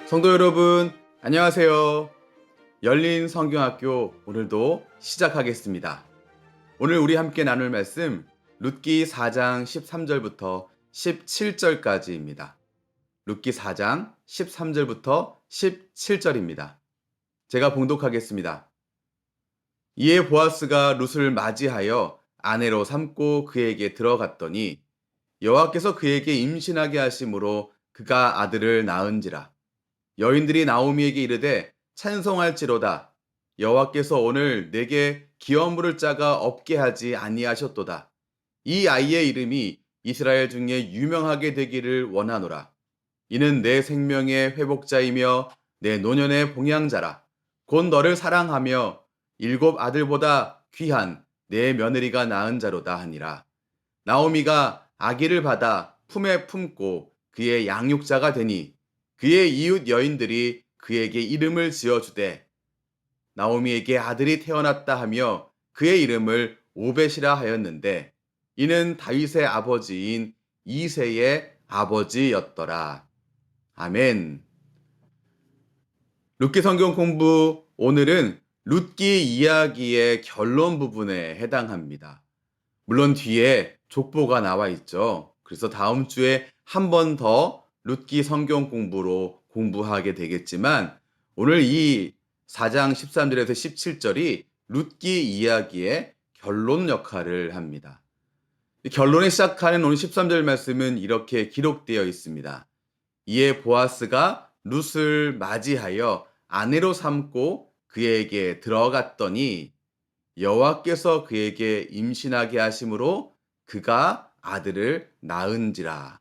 성도 여러분, 안녕하세요. 열린 성경학교 오늘도 시작하겠습니다. 오늘 우리 함께 나눌 말씀 룻기 4장 13절부터 17절까지입니다. 룻기 4장 13절부터 17절입니다. 제가 봉독하겠습니다. 이에 보아스가 룻을 맞이하여 아내로 삼고 그에게 들어갔더니 여호와께서 그에게 임신하게 하심으로 그가 아들을 낳은지라. 여인들이 나오미에게 이르되 찬송할지로다. 여호와께서 오늘 내게 기업 물을 자가 없게 하지 아니하셨도다. 이 아이의 이름이 이스라엘 중에 유명하게 되기를 원하노라. 이는 내 생명의 회복자이며 내 노년의 봉양자라. 곧 너를 사랑하며 일곱 아들보다 귀한 내 며느리가 낳은 자로다 하니라. 나오미가 아기를 받아 품에 품고 그의 양육자가 되니 그의 이웃 여인들이 그에게 이름을 지어주되 나오미에게 아들이 태어났다 하며 그의 이름을 오벳이라 하였는데 이는 다윗의 아버지인 이새의 아버지였더라. 아멘. 룻기 성경 공부 오늘은 룻기 이야기의 결론 부분에 해당합니다. 물론 뒤에 족보가 나와 있죠. 그래서 다음 주에 한 번 더 룻기 성경 공부로 공부하게 되겠지만 오늘 이 4장 13절에서 17절이 룻기 이야기의 결론 역할을 합니다. 결론에 시작하는 오늘 13절 말씀은 이렇게 기록되어 있습니다. 이에 보아스가 룻을 맞이하여 아내로 삼고 그에게 들어갔더니 여호와께서 그에게 임신하게 하심으로 그가 아들을 낳은지라.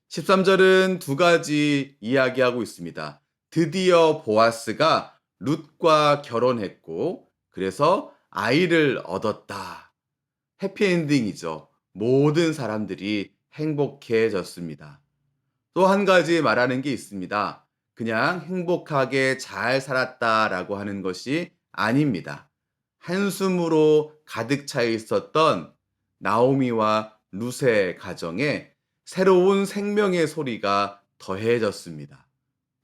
13절은 두 가지 이야기하고 있습니다. 드디어 보아스가 룻과 결혼했고 그래서 아이를 얻었다. 해피엔딩이죠. 모든 사람들이 행복해졌습니다. 또 한 가지 말하는 게 있습니다. 그냥 행복하게 잘 살았다라고 하는 것이 아닙니다. 한숨으로 가득 차 있었던 나오미와 룻의 가정에 새로운 생명의 소리가 더해졌습니다.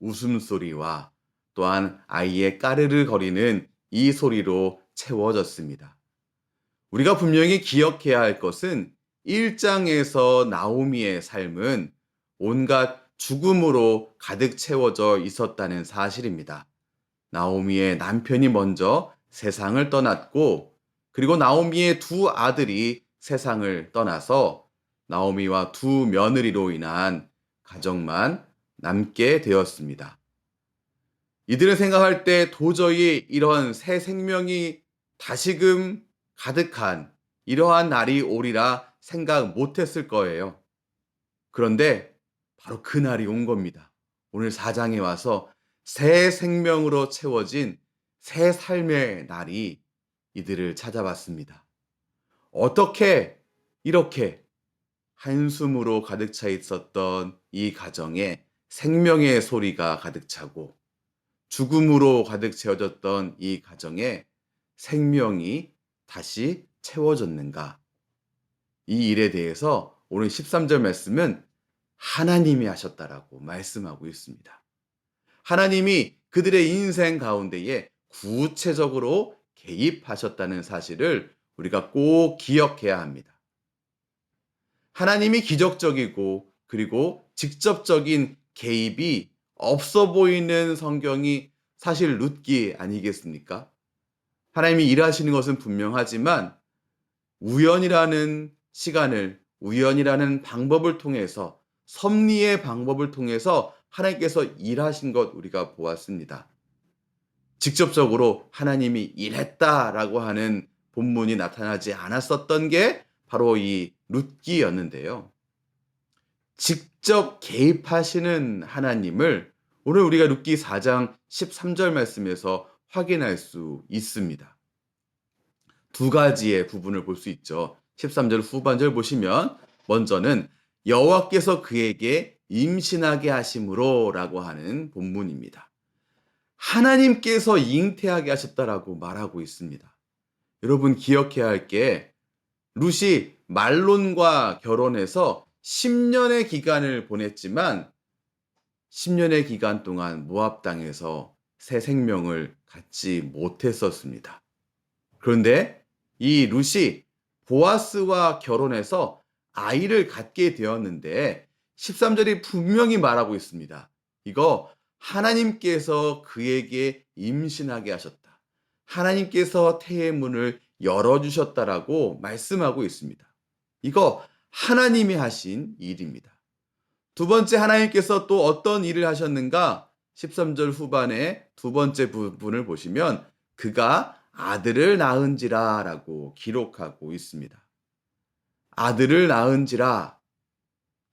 웃음소리와 또한 아이의 까르르 거리는 이 소리로 채워졌습니다. 우리가 분명히 기억해야 할 것은 1장에서 나오미의 삶은 온갖 죽음으로 가득 채워져 있었다는 사실입니다. 나오미의 남편이 먼저 세상을 떠났고 그리고 나오미의 두 아들이 세상을 떠나서 나오미와 두 며느리로 인한 가정만 남게 되었습니다. 이들은 생각할 때 도저히 이런 새 생명이 다시금 가득한 이러한 날이 오리라 생각 못했을 거예요. 그런데 바로 그 날이 온 겁니다. 오늘 4장에 와서 새 생명으로 채워진 새 삶의 날이 이들을 찾아왔습니다. 어떻게 이렇게 한숨으로 가득 차 있었던 이 가정에 생명의 소리가 가득 차고 죽음으로 가득 채워졌던 이 가정에 생명이 다시 채워졌는가? 이 일에 대해서 오늘 13절 말씀은 하나님이 하셨다라고 말씀하고 있습니다. 하나님이 그들의 인생 가운데에 구체적으로 개입하셨다는 사실을 우리가 꼭 기억해야 합니다. 하나님이 기적적이고 그리고 직접적인 개입이 없어 보이는 성경이 사실 룻기 아니겠습니까? 하나님이 일하시는 것은 분명하지만 우연이라는 시간을, 우연이라는 방법을 통해서 섭리의 방법을 통해서 하나님께서 일하신 것 우리가 보았습니다. 직접적으로 하나님이 일했다라고 하는 본문이 나타나지 않았었던 게 바로 이 룻기였는데요. 직접 개입하시는 하나님을 오늘 우리가 룻기 4장 13절 말씀에서 확인할 수 있습니다. 두 가지의 부분을 볼 수 있죠. 13절 후반절 보시면 먼저는 여호와께서 그에게 임신하게 하심으로 라고 하는 본문입니다. 하나님께서 잉태하게 하셨다라고 말하고 있습니다. 여러분 기억해야 할 게 룻이 말론과 결혼해서 10년의 기간을 보냈지만 10년의 기간 동안 모압 땅에서 새 생명을 갖지 못했었습니다. 그런데 이 룻이 보아스와 결혼해서 아이를 갖게 되었는데 13절이 분명히 말하고 있습니다. 이거 하나님께서 그에게 임신하게 하셨다. 하나님께서 태의 문을 열어주셨다라고 말씀하고 있습니다. 이거 하나님이 하신 일입니다. 두 번째, 하나님께서 또 어떤 일을 하셨는가? 13절 후반에 두 번째 부분을 보시면 그가 아들을 낳은지라 라고 기록하고 있습니다. 아들을 낳은지라,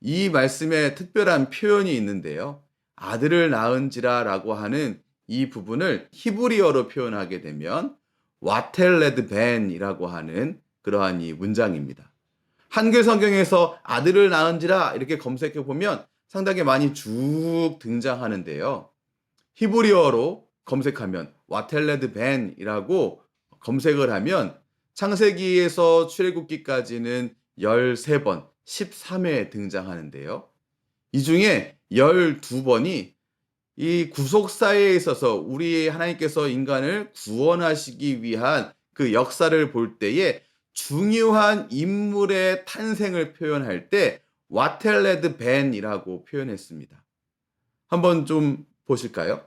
이 말씀에 특별한 표현이 있는데요. 아들을 낳은지라 라고 하는 이 부분을 히브리어로 표현하게 되면 와텔레드 벤이라고 하는 그러한 이 문장입니다. 한글 성경에서 아들을 낳은지라 이렇게 검색해 보면 상당히 많이 쭉 등장하는데요. 히브리어로 검색하면 와텔레드 벤이라고 검색을 하면 창세기에서 출애굽기까지는 13번, 13회 등장하는데요. 이 중에 12번이 이 구속사에 있어서 우리 하나님께서 인간을 구원하시기 위한 그 역사를 볼 때에 중요한 인물의 탄생을 표현할 때 와텔레드 벤이라고 표현했습니다. 한번 좀 보실까요?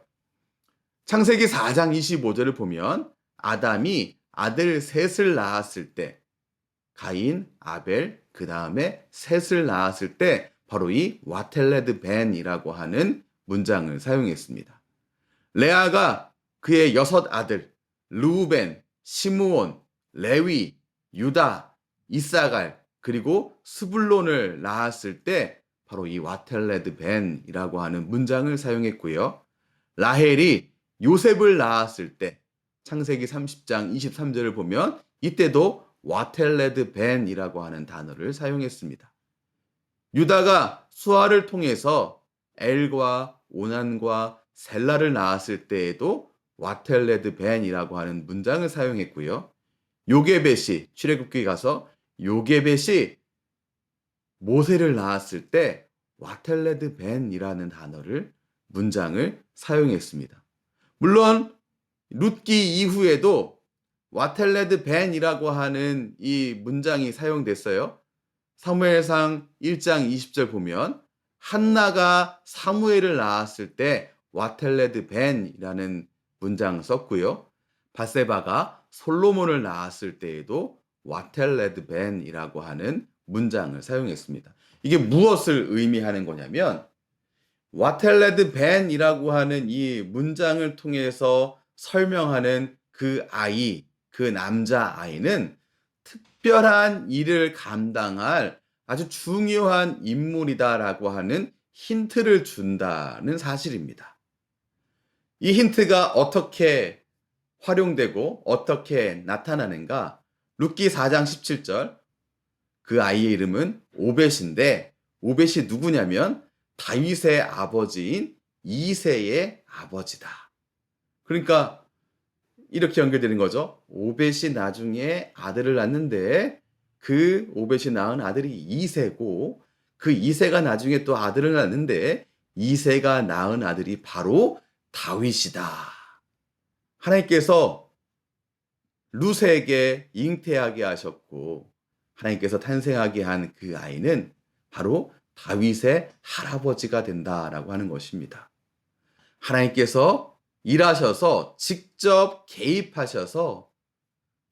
창세기 4장 25절을 보면 아담이 아들 셋을 낳았을 때, 가인, 아벨, 그 다음에 셋을 낳았을 때 바로 이 와텔레드 벤이라고 하는 문장을 사용했습니다. 레아가 그의 6 아들 르우벤, 시므온, 레위, 유다, 이사갈, 그리고 스불론을 낳았을 때 바로 이 와텔레드 벤이라고 하는 문장을 사용했고요. 라헬이 요셉을 낳았을 때 창세기 30장 23절을 보면 이때도 와텔레드 벤이라고 하는 단어를 사용했습니다. 유다가 수아를 통해서 엘과 오난과 셀라를 낳았을 때에도 와텔레드 벤이라고 하는 문장을 사용했고요. 요게벳이 출애굽기 가서 요게벳이 모세를 낳았을 때 와텔레드 벤이라는 단어를 문장을 사용했습니다. 물론 룻기 이후에도 와텔레드 벤이라고 하는 이 문장이 사용됐어요. 사무엘상 1장 20절 보면 한나가 사무엘을 낳았을 때 와텔레드 벤이라는 문장을 썼고요. 바세바가 솔로몬을 낳았을 때에도 와텔레드 벤이라고 하는 문장을 사용했습니다. 이게 무엇을 의미하는 거냐면 와텔레드 벤이라고 하는 이 문장을 통해서 설명하는 그 아이, 그 남자 아이는 특별한 일을 감당할 아주 중요한 인물이다라고 하는 힌트를 준다는 사실입니다. 이 힌트가 어떻게 활용되고 어떻게 나타나는가? 룻기 4장 17절, 그 아이의 이름은 오벳인데 오벳이 누구냐면 다윗의 아버지인 이새의 아버지다. 그러니까 이렇게 연결되는 거죠. 오벳이 나중에 아들을 낳는데 그 오벳이 낳은 아들이 이새고 그 이새가 나중에 또 아들을 낳는데 이새가 낳은 아들이 바로 다윗이다. 하나님께서 룻에게 잉태하게 하셨고 하나님께서 탄생하게 한 그 아이는 바로 다윗의 할아버지가 된다라고 하는 것입니다. 하나님께서 일하셔서 직접 개입하셔서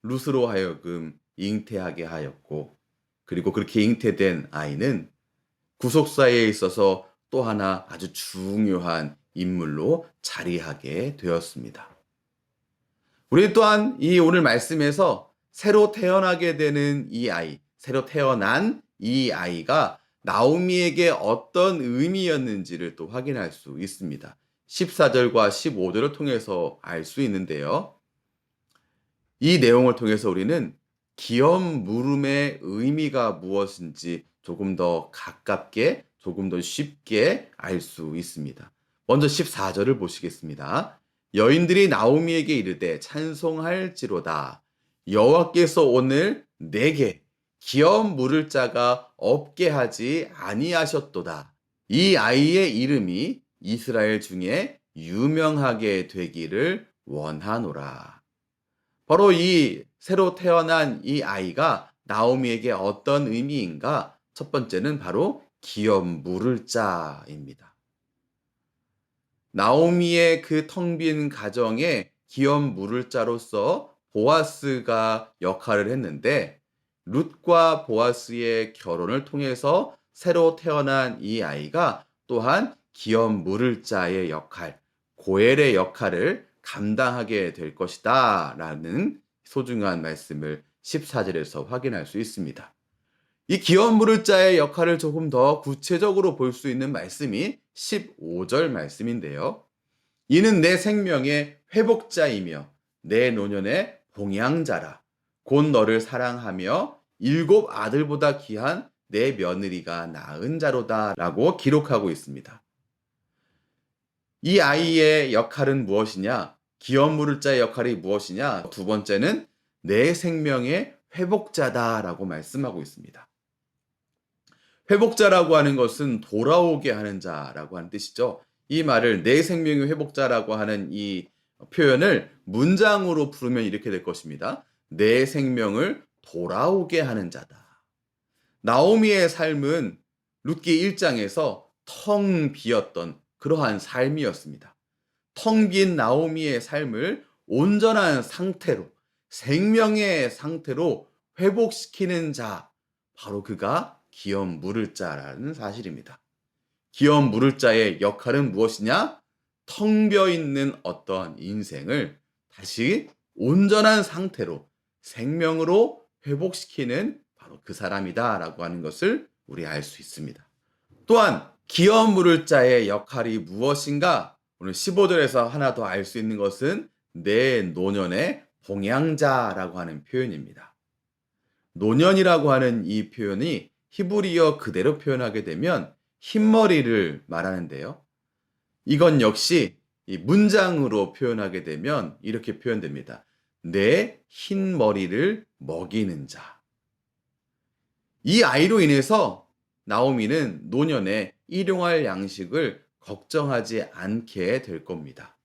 룻으로 하여금 잉태하게 하였고 그리고 그렇게 잉태된 아이는 구속사에 있어서 또 하나 아주 중요한 인물로 자리하게 되었습니다. 우리 또한 이 오늘 말씀에서 새로 태어나게 되는 이 아이, 새로 태어난 이 아이가 나오미에게 어떤 의미였는지를 또 확인할 수 있습니다. 14절과 15절을 통해서 알 수 있는데요. 이 내용을 통해서 우리는 기업 물음의 의미가 무엇인지 조금 더 가깝게, 조금 더 쉽게 알 수 있습니다. 먼저 14절을 보시겠습니다. 여인들이 나오미에게 이르되 찬송할지로다. 여호와께서 오늘 내게 기업 물을 자가 없게 하지 아니하셨도다. 이 아이의 이름이 이스라엘 중에 유명하게 되기를 원하노라. 바로 이 새로 태어난 이 아이가 나오미에게 어떤 의미인가? 첫 번째는 바로 기업 물을 자입니다. 나오미의 그 텅 빈 가정에 기업 물을 자로서 보아스가 역할을 했는데, 룻과 보아스의 결혼을 통해서 새로 태어난 이 아이가 또한 기업 물을 자의 역할, 고엘의 역할을 감당하게 될 것이다 라는 소중한 말씀을 14절에서 확인할 수 있습니다. 이 기업 물을 자의 역할을 조금 더 구체적으로 볼 수 있는 말씀이 15절 말씀인데요. 이는 내 생명의 회복자이며 내 노년의 봉양자라. 곧 너를 사랑하며 일곱 아들보다 귀한 내 며느리가 낳은 자로다 라고 기록하고 있습니다. 이 아이의 역할은 무엇이냐? 기업 물을 자의 역할이 무엇이냐? 두 번째는 내 생명의 회복자다라고 말씀하고 있습니다. 회복자라고 하는 것은 돌아오게 하는 자라고 하는 뜻이죠. 이 말을 내 생명의 회복자라고 하는 이 표현을 문장으로 풀으면 이렇게 될 것입니다. 내 생명을 돌아오게 하는 자다. 나오미의 삶은 룻기 1장에서 텅 비었던 그러한 삶이었습니다. 텅 빈 나오미의 삶을 온전한 상태로, 생명의 상태로 회복시키는 자, 바로 그가 기업 물을 자라는 사실입니다. 기업 물을 자의 역할은 무엇이냐? 텅 비어 있는 어떠한 인생을 다시 온전한 상태로, 생명으로 회복시키는 바로 그 사람이다라고 하는 것을 우리 알 수 있습니다. 또한 기업 물을 자의 역할이 무엇인가? 오늘 15절에서 하나 더 알 수 있는 것은 내 노년의 봉양자라고 하는 표현입니다. 노년이라고 하는 이 표현이 히브리어 그대로 표현하게 되면 흰머리를 말하는데요. 이건 역시 이 문장으로 표현하게 되면 이렇게 표현됩니다. 내 흰머리를 먹이는 자. 이 아이로 인해서 나오미는 노년에 일용할 양식을 걱정하지 않게 될 겁니다.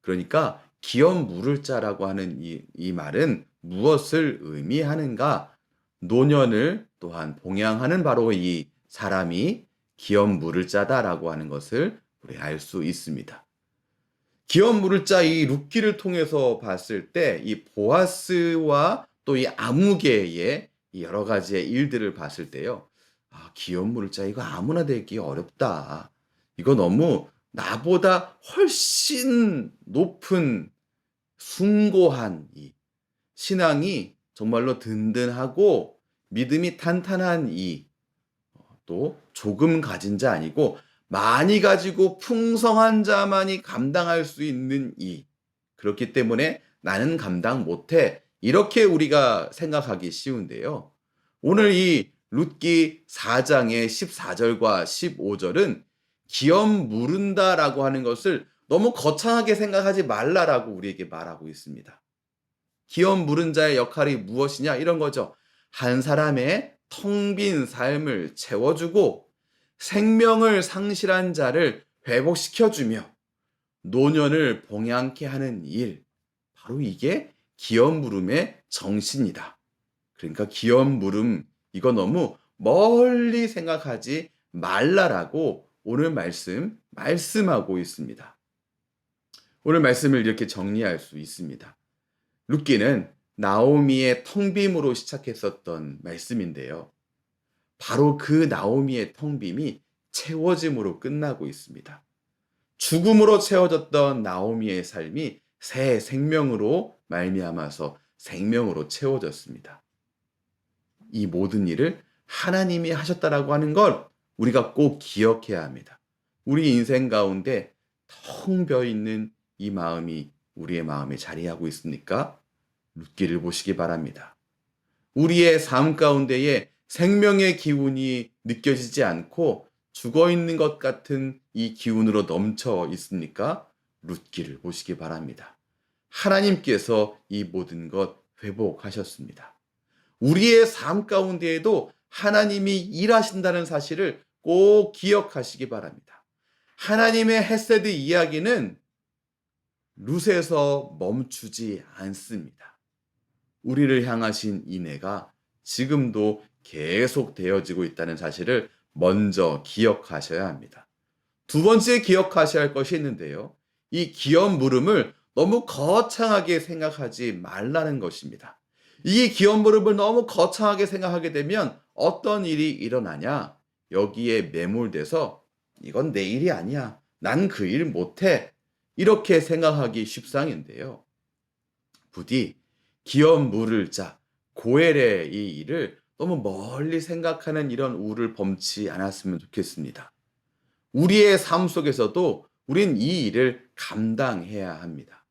그러니까 기업 물을 자라고 하는 이 말은 무엇을 의미하는가? 노년을 또한 봉양하는 바로 이 사람이 기업 물을 자다라고 하는 것을 우리 알 수 있습니다. 기업 물을 자 이 룻기를 통해서 봤을 때 이 보아스와 또 이 아무개의 이 여러 가지의 일들을 봤을 때요. 아, 기업 물을 자 이거 아무나 되기 어렵다. 이거 너무 나보다 훨씬 높은 숭고한 이 신앙이 정말로 든든하고 믿음이 탄탄한 또 조금 가진 자 아니고 많이 가지고 풍성한 자만이 감당할 수 있는 그렇기 때문에 나는 감당 못해. 이렇게 우리가 생각하기 쉬운데요. 오늘 이 룻기 4장의 14절과 15절은 기업 무른다라고 하는 것을 너무 거창하게 생각하지 말라라고 우리에게 말하고 있습니다. 기업 물은 자의 역할이 무엇이냐? 이런 거죠. 한 사람의 텅 빈 삶을 채워주고 생명을 상실한 자를 회복시켜주며 노년을 봉양케 하는 일. 바로 이게 기업 물음의 정신이다. 그러니까 기업 물음, 이거 너무 멀리 생각하지 말라라고 오늘 말씀하고 있습니다. 오늘 말씀을 이렇게 정리할 수 있습니다. 룻기는 나오미의 텅빔으로 시작했었던 말씀인데요. 바로 그 나오미의 텅빔이 채워짐으로 끝나고 있습니다. 죽음으로 채워졌던 나오미의 삶이 새 생명으로 말미암아서 생명으로 채워졌습니다. 이 모든 일을 하나님이 하셨다라고 하는 걸 우리가 꼭 기억해야 합니다. 우리 인생 가운데 텅 비어 있는 이 마음이 우리의 마음에 자리하고 있습니까? 룻기를 보시기 바랍니다. 우리의 삶 가운데에 생명의 기운이 느껴지지 않고 죽어 있는 것 같은 이 기운으로 넘쳐 있습니까? 룻기를 보시기 바랍니다. 하나님께서 이 모든 것 회복하셨습니다. 우리의 삶 가운데에도 하나님이 일하신다는 사실을 꼭 기억하시기 바랍니다. 하나님의 헤세드 이야기는 룻에서 멈추지 않습니다. 우리를 향하신 인애가 지금도 계속 되어지고 있다는 사실을 먼저 기억하셔야 합니다. 두 번째 기억하셔야 할 것이 있는데요. 이 기업 물음을 너무 거창하게 생각하지 말라는 것입니다. 이 기업 물음을 너무 거창하게 생각하게 되면 어떤 일이 일어나냐? 여기에 매몰돼서 이건 내 일이 아니야. 난 그 일 못해. 이렇게 생각하기 십상인데요. 부디 기업 물을 자, 고엘의 이 일을 너무 멀리 생각하는 이런 우를 범치 않았으면 좋겠습니다. 우리의 삶 속에서도 우린 이 일을 감당해야 합니다.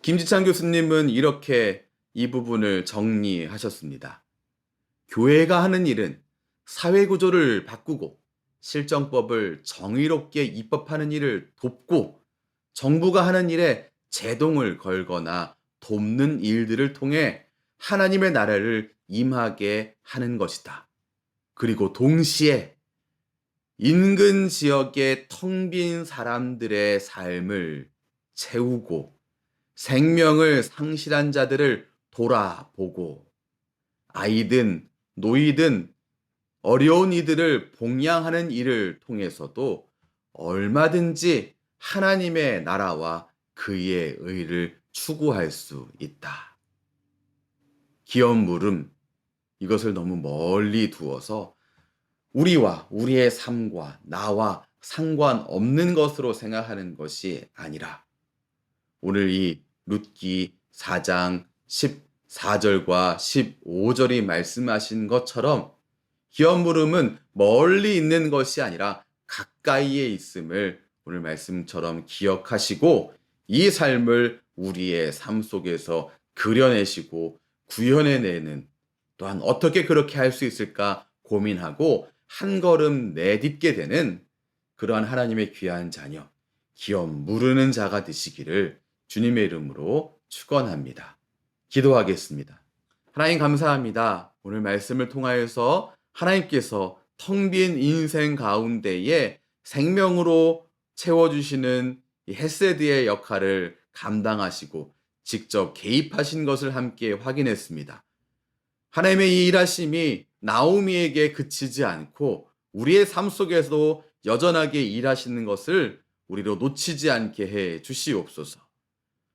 김지찬 교수님은 이렇게 이 부분을 정리하셨습니다. 교회가 하는 일은 사회 구조를 바꾸고 실정법을 정의롭게 입법하는 일을 돕고 정부가 하는 일에 제동을 걸거나 돕는 일들을 통해 하나님의 나라를 임하게 하는 것이다. 그리고 동시에 인근 지역의 텅 빈 사람들의 삶을 채우고 생명을 상실한 자들을 돌아보고 아이든 노이든 어려운 이들을 봉양하는 일을 통해서도 얼마든지 하나님의 나라와 그의 의를 추구할 수 있다. 기업 물음, 이것을 너무 멀리 두어서 우리와 우리의 삶과 나와 상관없는 것으로 생각하는 것이 아니라 오늘 이 룻기 4장 14절과 15절이 말씀하신 것처럼 기업 물음은 멀리 있는 것이 아니라 가까이에 있음을 오늘 말씀처럼 기억하시고 이 삶을 우리의 삶 속에서 그려내시고 구현해내는 또한 어떻게 그렇게 할 수 있을까 고민하고 한 걸음 내딛게 되는 그러한 하나님의 귀한 자녀, 기업 물으는 자가 되시기를 주님의 이름으로 축원합니다. 기도하겠습니다. 하나님 감사합니다. 오늘 말씀을 통하여서 하나님께서 텅 빈 인생 가운데에 생명으로 채워주시는 이 헤세드의 역할을 감당하시고 직접 개입하신 것을 함께 확인했습니다. 하나님의 이 일하심이 나오미에게 그치지 않고 우리의 삶 속에서도 여전하게 일하시는 것을 우리로 놓치지 않게 해 주시옵소서.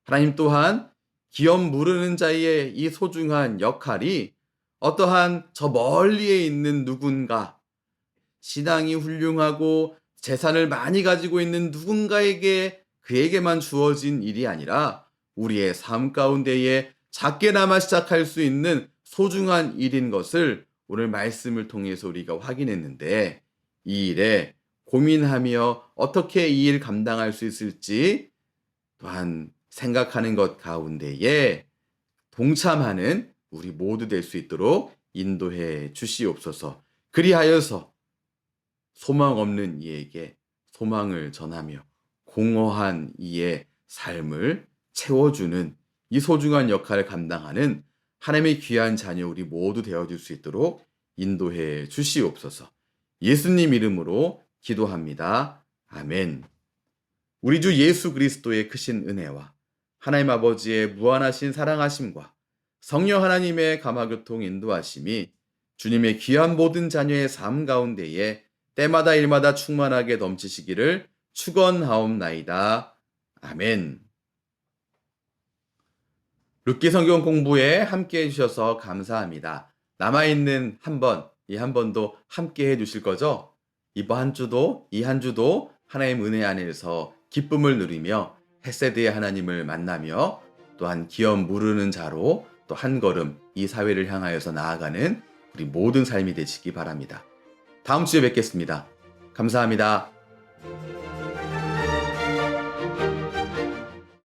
하나님 또한 기업 물으는 자의 이 소중한 역할이 어떠한 저 멀리에 있는 누군가, 신앙이 훌륭하고 재산을 많이 가지고 있는 누군가에게 그에게만 주어진 일이 아니라 우리의 삶 가운데에 작게나마 시작할 수 있는 소중한 일인 것을 오늘 말씀을 통해서 우리가 확인했는데 이 일에 고민하며 어떻게 이 일 감당할 수 있을지 또한 생각하는 것 가운데에 동참하는 우리 모두 될 수 있도록 인도해 주시옵소서. 그리하여서 소망 없는 이에게 소망을 전하며 공허한 이의 삶을 채워주는 이 소중한 역할을 감당하는 하나님의 귀한 자녀 우리 모두 되어줄 수 있도록 인도해 주시옵소서. 예수님 이름으로 기도합니다. 아멘. 우리 주 예수 그리스도의 크신 은혜와 하나님 아버지의 무한하신 사랑하심과 성령 하나님의 감화교통 인도하심이 주님의 귀한 모든 자녀의 삶 가운데에 때마다 일마다 충만하게 넘치시기를 축원하옵나이다. 아멘. 룻기 성경 공부에 함께 해주셔서 감사합니다. 남아있는 이 한 번도 함께 해주실 거죠? 이번 한 주도, 이 한 주도 하나님 은혜 안에서 기쁨을 누리며 헤세드의 하나님을 만나며 또한 기업 물으는 자로 또 한 걸음 이 사회를 향하여서 나아가는 우리 모든 삶이 되시기 바랍니다. 다음 주에 뵙겠습니다. 감사합니다.